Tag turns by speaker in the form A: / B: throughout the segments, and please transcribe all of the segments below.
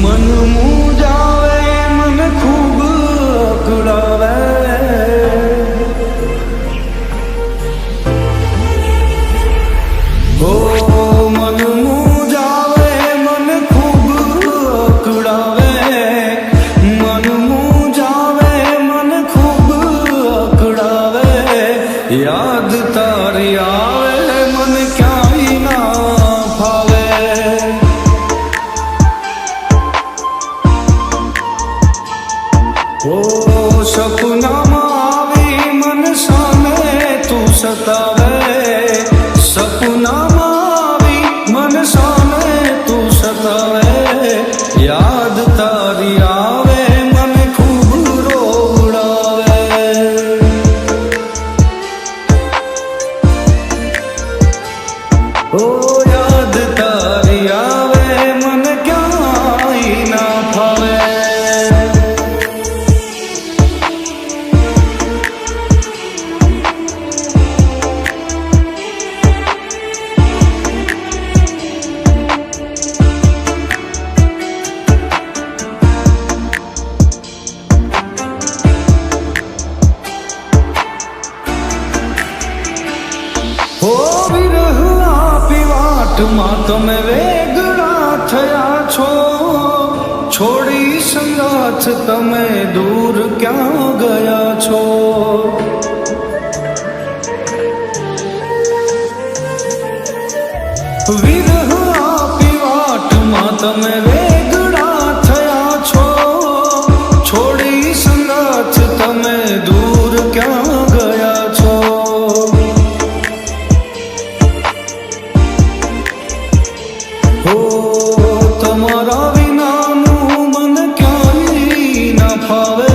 A: મન મૂંઝાવે મન ખૂબ અકળાવે ઓ મન મૂંઝાવે મન ખૂબ અકળાવે મન મૂંઝાવે મન ખૂબ અકળાવે યાદ તારી આવે મન ક્યાંય ના ફાવે ઓ સપનામાં આવી મન સામે તું સતાવે સપનામાં આવી મન સામે તું સતાવે યાદ તારી આવે મન ખૂબ રોવડાવે ઓ યાદ તારી આવે મન ક્યાંય ના ફાવે હો વિરહ આપી વાટમાં તમે વેગળા થયા છો છોડી સંગાથ તમે દૂર ક્યાં ગયા છો વિરહ આપી વાટમાં તમે વેગળા થયા છો છોડી સંગાથ તમે દૂર ક્યાં ગયા છો હો તમારા વિનાનું મન ક્યાંય ના ફાવે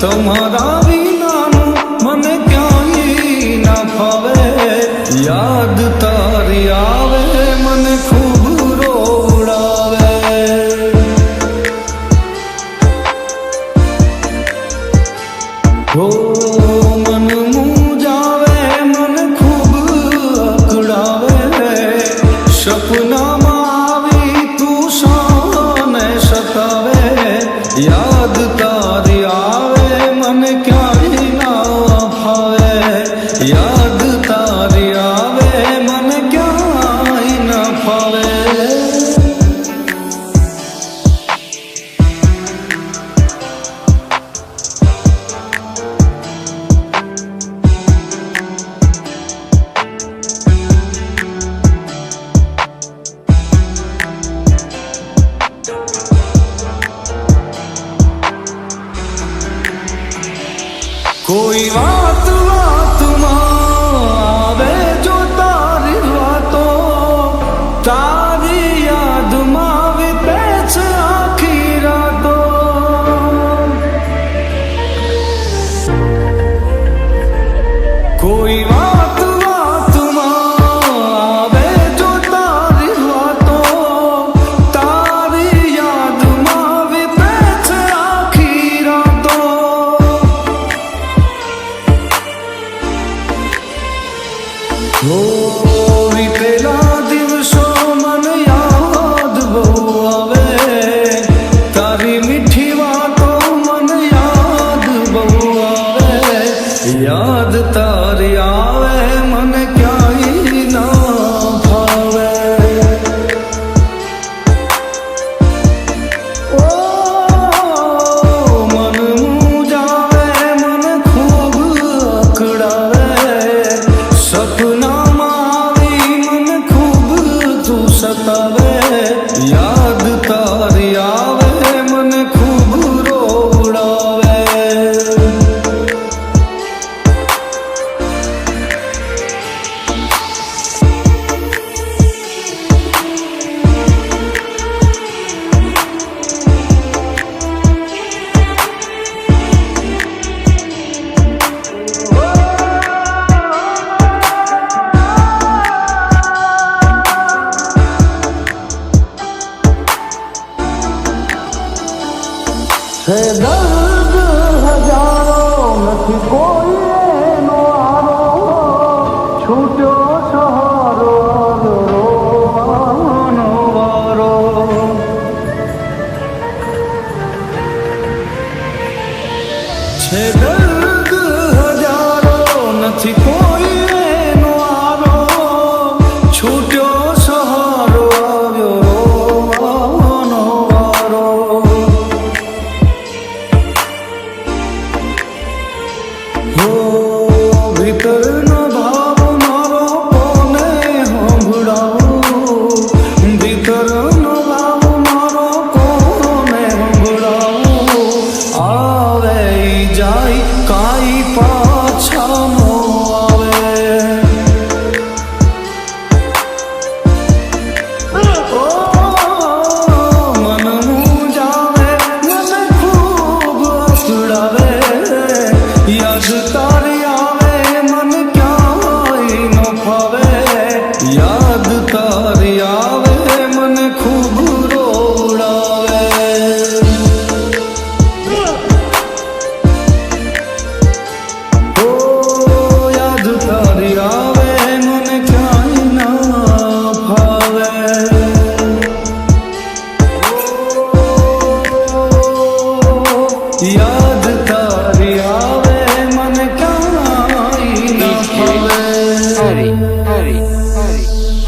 A: તમારા વિનાનું મન ક્યાંય ના ફાવે યાદ તારી આવે મને ખૂબ રોવડાવે હો મન મૂંઝાવે મન ખૂબ અકળાવે સપનામાં આવી તું શાને સતાવે યાદ તારી આવે મને ક્યાંય ના ફાવે યાદ તારી આવે મને ક્યાંય ના ફાવે કોઈ વાત વાતમાં આવે જો તારી વાતો તારી યાદમાં વીતે છે આખી રાતો કોઈ વાત વાતમાં આવે જો તારી વાતો તારી યાદમાં વીતે છે આખી રાતો વીતેલા દિવસો મને યાદ બહુ આવે તારી મીઠી વાતો મને યાદ બહુ આવે યાદ તારી આવે મને ક્યાંય ના ફાવે ઓ મન મૂંઝાવે મન ખૂબ અકળાવે સપનામાં આવી મન ખૂબ તું સતાવે યાદ તારી આવે મને ખૂબ રોવડાવે છે દર્દ હજારો નથી કોઈ એનો આરો છૂટ્યો સહારો રોવાનો વારો છે દર્દ